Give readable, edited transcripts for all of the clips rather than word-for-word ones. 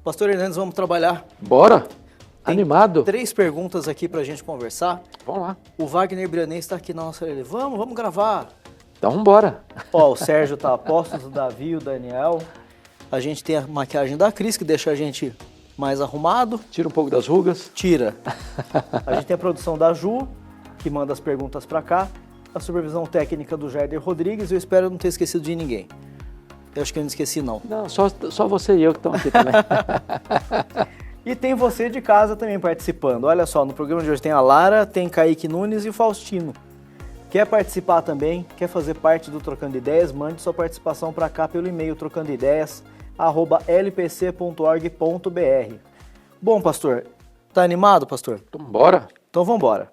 Pastor Hernandes, vamos trabalhar. Bora! Tem Animado. 3 perguntas aqui pra gente conversar. Vamos lá. O Wagner Brianês está aqui na nossa orelha. Vamos gravar. Então bora. Ó, o Sérgio tá a postos, o Davi e o Daniel. A gente tem a maquiagem da Cris, que deixa a gente mais arrumado. Tira um pouco das rugas. Tira. A gente tem a produção da Ju, que manda as perguntas pra cá. A supervisão técnica do Jair Rodrigues. Eu espero não ter esquecido de ninguém. Eu acho que eu não esqueci, não. Não, só você e eu que estão aqui também. E tem você de casa também participando. Olha só, no programa de hoje tem a Lara, tem Kaique Nunes e o Faustino. Quer participar também? Quer fazer parte do Trocando Ideias? Mande sua participação para cá pelo e-mail trocandoideias@lpc.org.br. Bom, pastor, tá animado, pastor? Então bora. Então vamos embora.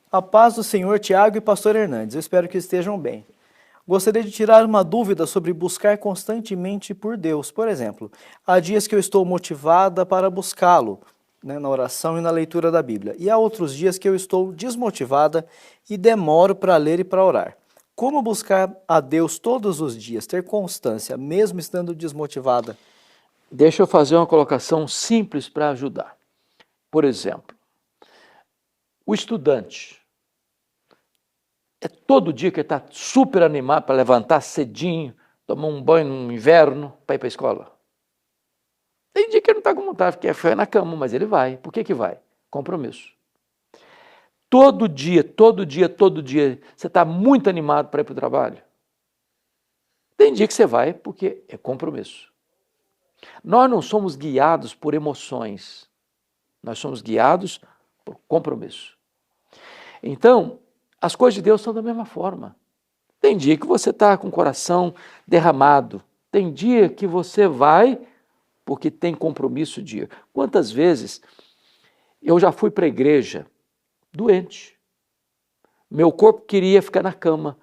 A paz do Senhor, Tiago e pastor Hernandes. Eu espero que estejam bem. Gostaria de tirar uma dúvida sobre buscar constantemente por Deus. Por exemplo, há dias que eu estou motivada para buscá-lo, né, na oração e na leitura da Bíblia. E há outros dias que eu estou desmotivada e demoro para ler e para orar. Como buscar a Deus todos os dias, ter constância, mesmo estando desmotivada? Deixa eu fazer uma colocação simples para ajudar. Por exemplo, o estudante. É todo dia que ele está super animado para levantar cedinho, tomar um banho no inverno para ir para a escola. Tem dia que ele não está com vontade, porque é na cama, mas ele vai. Por que vai? Compromisso. Todo dia, você está muito animado para ir para o trabalho. Tem dia que você vai porque é compromisso. Nós não somos guiados por emoções, nós somos guiados por compromisso. Então, as coisas de Deus são da mesma forma. Tem dia que você está com o coração derramado. Tem dia que você vai porque tem compromisso dia. Quantas vezes eu já fui para a igreja doente. Meu corpo queria ficar na cama.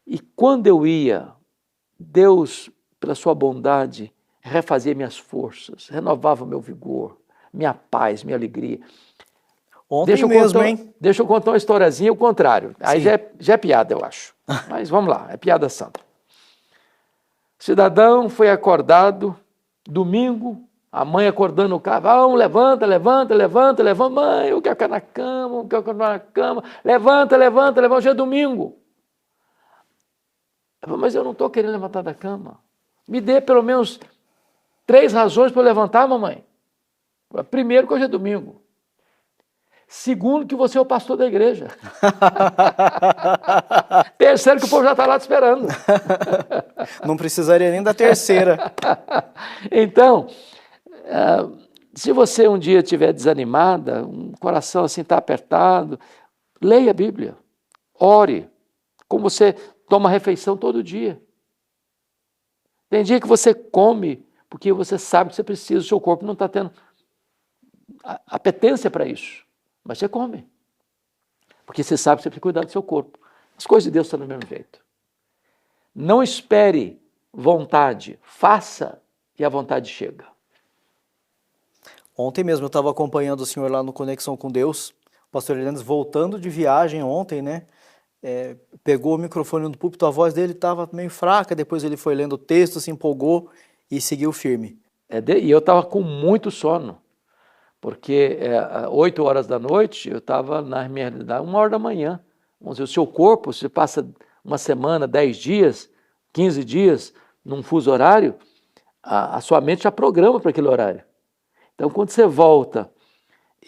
E quando eu ia, Deus, pela sua bondade, refazia minhas forças, renovava meu vigor, minha paz, minha alegria. Ontem mesmo, hein? Deixa eu contar uma historiazinha, o contrário. Aí já é piada, eu acho. Mas vamos lá, é piada santa. O cidadão foi acordado, domingo, a mãe acordando o carro, levanta, mãe, eu quero ficar na cama, levanta, hoje é domingo. Eu falei, mas eu não estou querendo levantar da cama. Me dê pelo menos 3 razões para eu levantar, mamãe. Primeiro, que hoje é domingo. Segundo, que você é o pastor da igreja. Terceiro, que o povo já está lá te esperando. Não precisaria nem da terceira. Então, se você um dia estiver desanimada, um coração assim está apertado, leia a Bíblia, ore, como você toma refeição todo dia. Tem dia que você come, porque você sabe que você precisa, o seu corpo não está tendo apetência para isso. Mas você come, porque você sabe que você precisa cuidar do seu corpo. As coisas de Deus estão do mesmo jeito. Não espere vontade, faça e a vontade chega. Ontem mesmo eu estava acompanhando o senhor lá no Conexão com Deus, o pastor Hernandes voltando de viagem ontem, né? Pegou o microfone no púlpito, a voz dele estava meio fraca, depois ele foi lendo o texto, se empolgou e seguiu firme. E eu estava com muito sono. Porque 8 horas da noite, eu estava na minha realidade, 1 hora da manhã. Vamos dizer, o seu corpo, se passa uma semana, 10 dias, 15 dias, num fuso horário, a sua mente já programa para aquele horário. Então, quando você volta,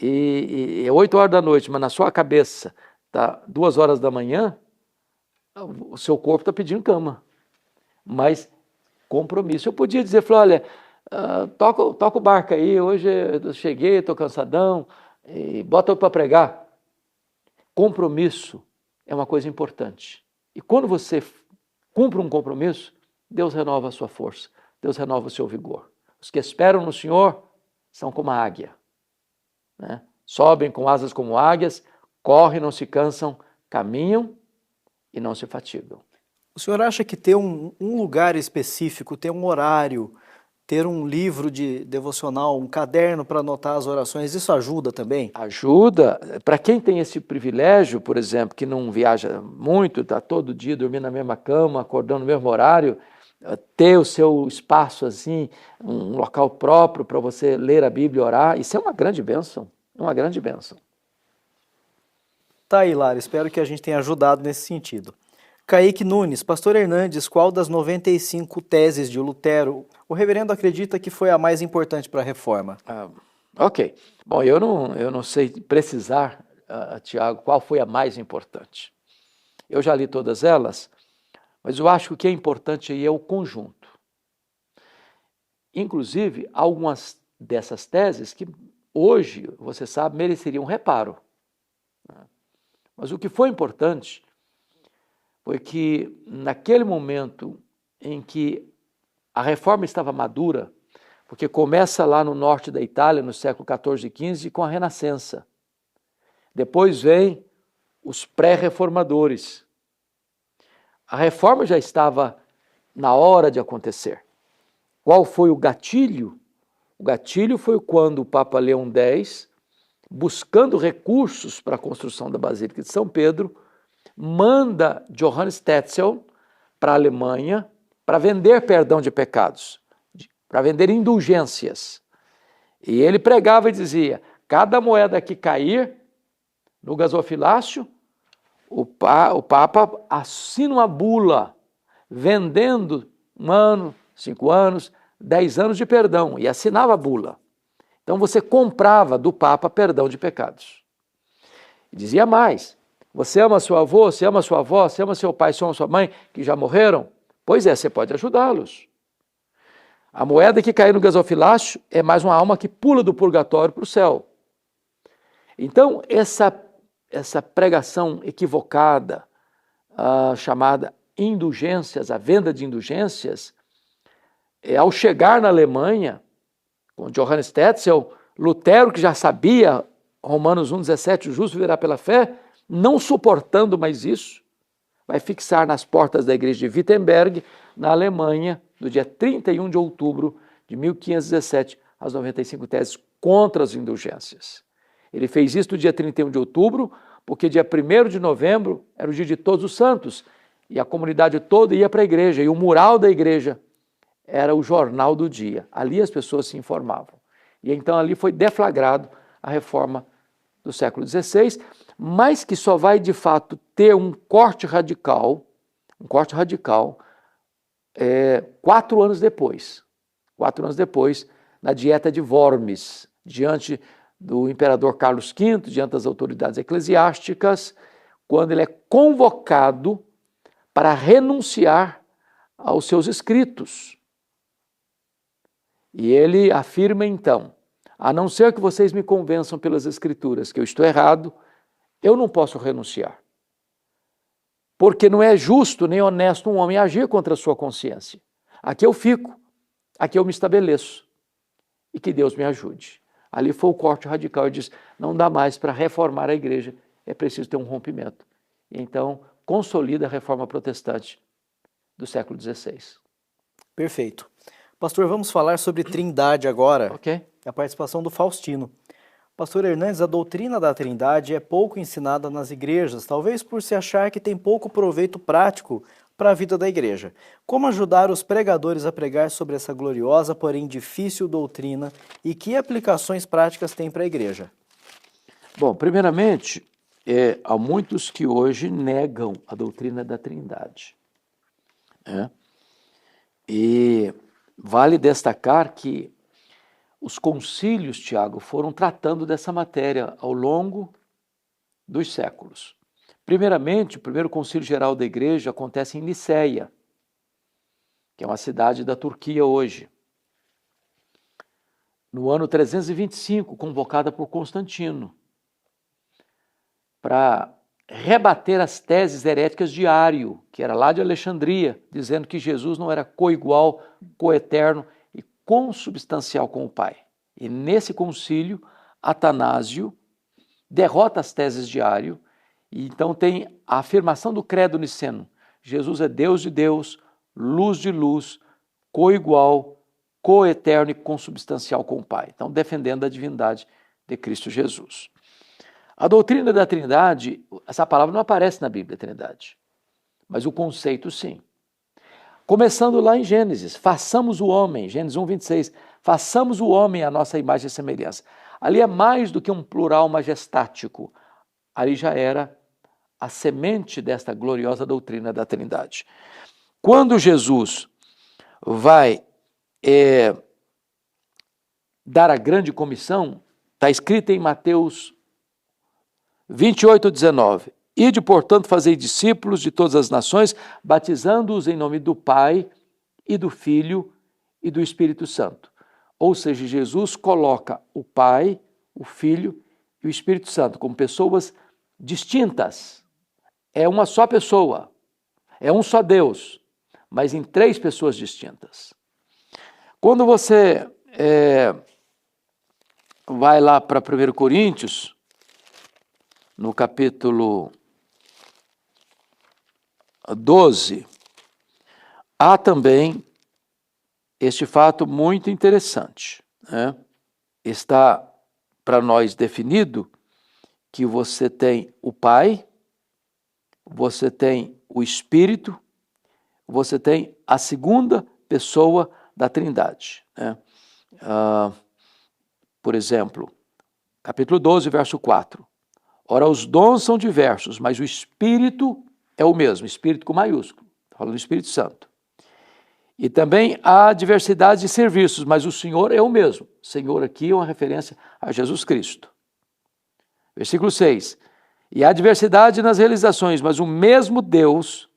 e é 8 horas da noite, mas na sua cabeça está 2 horas da manhã, o seu corpo está pedindo cama. Mas compromisso. Eu podia dizer, olha, toca o barco aí, hoje eu cheguei, estou cansadão, e bota eu para pregar. Compromisso é uma coisa importante. E quando você cumpre um compromisso, Deus renova a sua força, Deus renova o seu vigor. Os que esperam no Senhor são como a águia, né? Sobem com asas como águias, correm, não se cansam, caminham e não se fatigam. O senhor acha que ter um lugar específico, ter um horário, ter um livro de devocional, um caderno para anotar as orações, isso ajuda também? Ajuda. Para quem tem esse privilégio, por exemplo, que não viaja muito, está todo dia dormindo na mesma cama, acordando no mesmo horário, ter o seu espaço assim, um local próprio para você ler a Bíblia e orar, isso é uma grande bênção, uma grande bênção. Tá aí, Lara, espero que a gente tenha ajudado nesse sentido. Kaique Nunes, pastor Hernandes, qual das 95 teses de Lutero o reverendo acredita que foi a mais importante para a reforma? Ok. Bom, eu não sei precisar, Tiago, qual foi a mais importante. Eu já li todas elas, mas eu acho que o que é importante aí é o conjunto. Inclusive, algumas dessas teses que hoje, você sabe, mereceriam reparo. Mas o que foi importante foi que, naquele momento em que a reforma estava madura, porque começa lá no norte da Itália, no século XIV e XV, com a Renascença. Depois vem os pré-reformadores. A reforma já estava na hora de acontecer. Qual foi o gatilho? O gatilho foi quando o Papa Leão X, buscando recursos para a construção da Basílica de São Pedro, manda Johannes Tetzel para a Alemanha para vender perdão de pecados, para vender indulgências. E ele pregava e dizia, cada moeda que cair no gasofilácio, o Papa assina uma bula vendendo 1 ano, 5 anos, 10 anos de perdão, e assinava a bula. Então você comprava do Papa perdão de pecados. E dizia mais, você ama seu avô, você ama sua avó, você ama seu pai, você ama sua mãe, que já morreram? Pois é, você pode ajudá-los. A moeda que caiu no gasofilácio é mais uma alma que pula do purgatório para o céu. Então, essa pregação equivocada, chamada indulgências, a venda de indulgências, ao chegar na Alemanha, com Johannes Tetzel, Lutero, que já sabia, Romanos 1,17, o justo viverá pela fé, não suportando mais isso, vai fixar nas portas da igreja de Wittenberg, na Alemanha, no dia 31 de outubro de 1517, as 95 teses contra as indulgências. Ele fez isso no dia 31 de outubro, porque dia 1º de novembro era o dia de Todos os Santos, e a comunidade toda ia para a igreja, e o mural da igreja era o jornal do dia. Ali as pessoas se informavam. E então ali foi deflagrado a reforma do século XVI, mas que só vai de fato ter um corte radical 4 anos depois. 4 anos depois, na Dieta de Worms, diante do imperador Carlos V, diante das autoridades eclesiásticas, quando ele é convocado para renunciar aos seus escritos. E ele afirma então, a não ser que vocês me convençam pelas escrituras que eu estou errado, eu não posso renunciar. Porque não é justo nem honesto um homem agir contra a sua consciência. Aqui eu fico, aqui eu me estabeleço. E que Deus me ajude. Ali foi o corte radical, ele diz, não dá mais para reformar a igreja, é preciso ter um rompimento. E então consolida a reforma protestante do século XVI. Perfeito. Pastor, vamos falar sobre Trindade agora. Ok. A participação do Faustino. Pastor Hernandes, a doutrina da Trindade é pouco ensinada nas igrejas, talvez por se achar que tem pouco proveito prático para a vida da igreja. Como ajudar os pregadores a pregar sobre essa gloriosa, porém difícil doutrina e que aplicações práticas tem para a igreja? Bom, primeiramente, há muitos que hoje negam a doutrina da Trindade. E vale destacar que os concílios, Tiago, foram tratando dessa matéria ao longo dos séculos. Primeiramente, o primeiro concílio geral da igreja acontece em Niceia, que é uma cidade da Turquia hoje. No ano 325, convocada por Constantino, para rebater as teses heréticas de Ário, que era lá de Alexandria, dizendo que Jesus não era coigual, coeterno e consubstancial com o Pai. E nesse concílio, Atanásio derrota as teses de Ário, e então tem a afirmação do credo niceno. Jesus é Deus de Deus, luz de luz, coigual, coeterno e consubstancial com o Pai. Então, defendendo a divindade de Cristo Jesus. A doutrina da Trindade, essa palavra não aparece na Bíblia, Trindade, mas o conceito sim. Começando lá em Gênesis, façamos o homem, Gênesis 1, 26, façamos o homem à nossa imagem e semelhança. Ali é mais do que um plural majestático, ali já era a semente desta gloriosa doutrina da Trindade. Quando Jesus vai dar a grande comissão, está escrito em Mateus 28, 19, ide, portanto, fazei discípulos de todas as nações, batizando-os em nome do Pai e do Filho e do Espírito Santo. Ou seja, Jesus coloca o Pai, o Filho e o Espírito Santo como pessoas distintas. É uma só pessoa, é um só Deus, mas em três pessoas distintas. Quando você vai lá para 1 Coríntios, no capítulo 12, há também este fato muito interessante, né? Está para nós definido que você tem o Pai, você tem o Espírito, você tem a segunda pessoa da Trindade, né? Por exemplo, capítulo 12, verso 4. Ora, os dons são diversos, mas o Espírito é o mesmo, Espírito com maiúsculo, falando do Espírito Santo. E também há diversidade de serviços, mas o Senhor é o mesmo. Senhor aqui é uma referência a Jesus Cristo. Versículo 6. E há diversidade nas realizações, mas o mesmo Deus,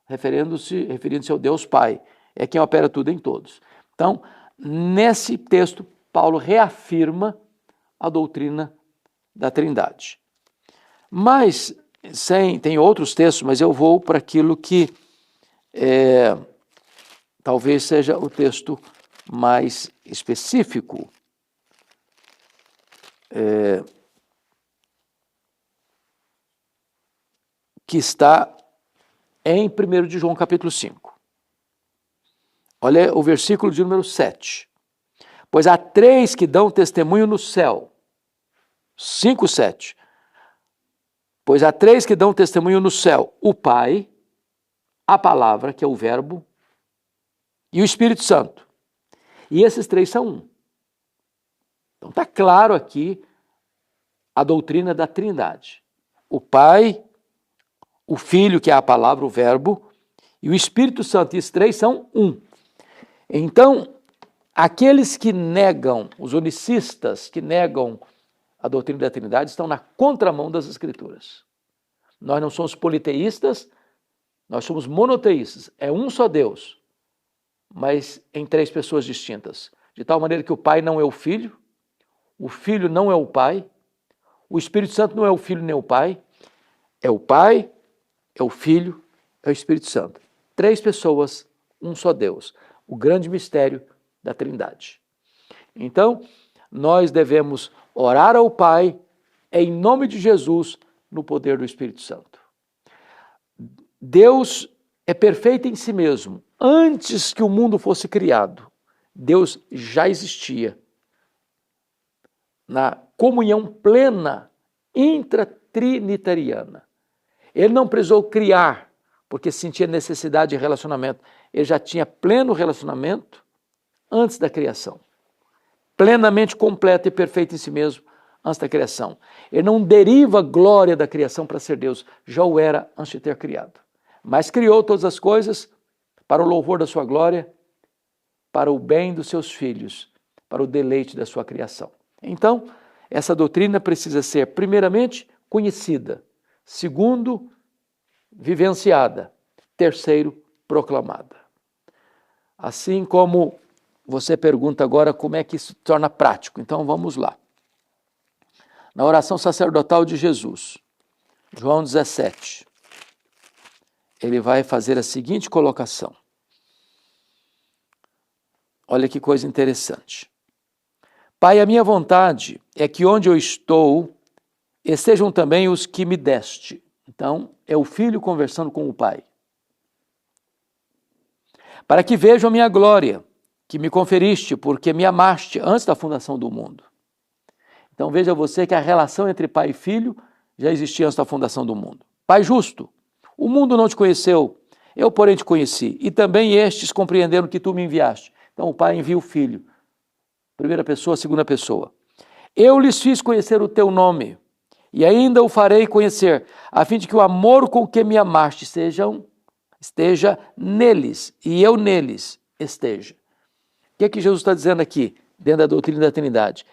referindo-se ao Deus Pai, é quem opera tudo em todos. Então, nesse texto, Paulo reafirma a doutrina da Trindade. Mas, tem outros textos, mas eu vou para aquilo que talvez seja o texto mais específico. Que está em 1 de João, capítulo 5. Olha o versículo de número 7. Pois há três que dão testemunho no céu. 5, 7. Pois há três que dão testemunho no céu: o Pai, a Palavra, que é o Verbo, e o Espírito Santo. E esses três são um. Então está claro aqui a doutrina da Trindade. O Pai, o Filho, que é a Palavra, o Verbo, e o Espírito Santo. E esses três são um. Então, aqueles que negam, os unicistas que negam a doutrina da Trindade, estão na contramão das Escrituras. Nós não somos politeístas, nós somos monoteístas. É um só Deus, mas em três pessoas distintas. De tal maneira que o Pai não é o Filho não é o Pai, o Espírito Santo não é o Filho nem o Pai, é o Pai, é o Filho, é o Espírito Santo. Três pessoas, um só Deus. O grande mistério da Trindade. Então, nós devemos orar ao Pai em nome de Jesus, no poder do Espírito Santo. Deus é perfeito em si mesmo. Antes que o mundo fosse criado, Deus já existia na comunhão plena intratrinitariana. Ele não precisou criar porque sentia necessidade de relacionamento. Ele já tinha pleno relacionamento antes da criação. Plenamente completo e perfeito em si mesmo antes da criação. Ele não deriva a glória da criação para ser Deus, já o era antes de ter criado. Mas criou todas as coisas para o louvor da sua glória, para o bem dos seus filhos, para o deleite da sua criação. Então, essa doutrina precisa ser, primeiramente, conhecida, segundo, vivenciada, terceiro, proclamada. Assim como você pergunta agora como é que isso se torna prático. Então vamos lá. Na oração sacerdotal de Jesus, João 17, ele vai fazer a seguinte colocação. Olha que coisa interessante. Pai, a minha vontade é que onde eu estou estejam também os que me deste. Então, é o Filho conversando com o Pai. Para que vejam a minha glória, que me conferiste, porque me amaste antes da fundação do mundo. Então veja você que a relação entre pai e filho já existia antes da fundação do mundo. Pai justo, o mundo não te conheceu, Eu, porém, te conheci, e também estes compreenderam que tu me enviaste. Então, o Pai envia o Filho. Primeira pessoa, segunda pessoa. Eu lhes fiz conhecer o teu nome, e ainda o farei conhecer, a fim de que o amor com que me amaste esteja neles, e eu neles esteja. O que é que Jesus está dizendo aqui, dentro da doutrina da Trindade?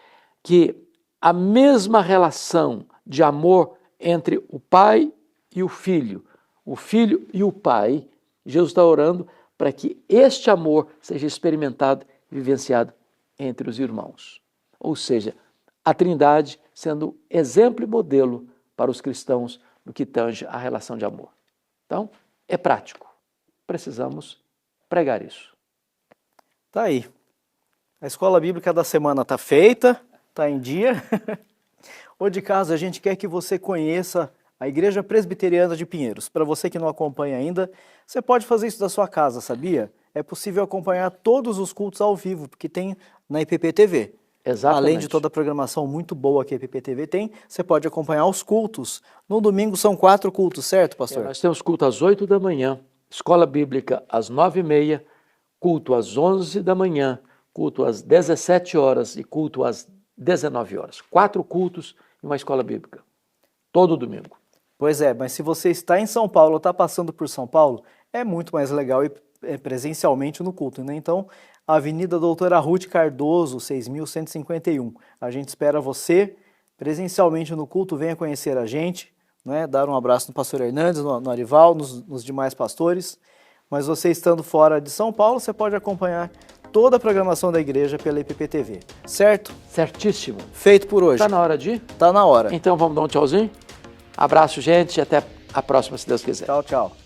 Que a mesma relação de amor entre o Pai e o Filho e o Pai, Jesus está orando para que este amor seja experimentado e vivenciado entre os irmãos. Ou seja, a Trindade sendo exemplo e modelo para os cristãos no que tange a relação de amor. Então, é prático. Precisamos pregar isso. Tá aí. A escola bíblica da semana está feita, está em dia. Ou de casa, a gente quer que você conheça a Igreja Presbiteriana de Pinheiros. Para você que não acompanha ainda, você pode fazer isso da sua casa, sabia? É possível acompanhar todos os cultos ao vivo, porque tem na IPP TV. Exatamente. Além de toda a programação muito boa que a IPP TV tem, você pode acompanhar os cultos. No domingo são 4 cultos, certo, pastor? Nós temos culto às 8 da manhã, escola bíblica às 9h30, culto às 11 da manhã, culto às 17 horas e culto às 19 horas. 4 cultos em uma escola bíblica, todo domingo. Pois é, mas se você está em São Paulo ou está passando por São Paulo, é muito mais legal ir presencialmente no culto, né? Então, Avenida Doutora Ruth Cardoso, 6.151. A gente espera você presencialmente no culto, venha conhecer a gente, né? Dar um abraço no pastor Hernandes, no Arival, nos demais pastores. Mas você estando fora de São Paulo, você pode acompanhar toda a programação da igreja pela IPP TV, certo? Certíssimo. Feito por hoje. Está na hora de ir? Tá na hora. Então vamos dar um tchauzinho? Abraço, gente, e até a próxima, se Deus quiser. Tchau, tchau.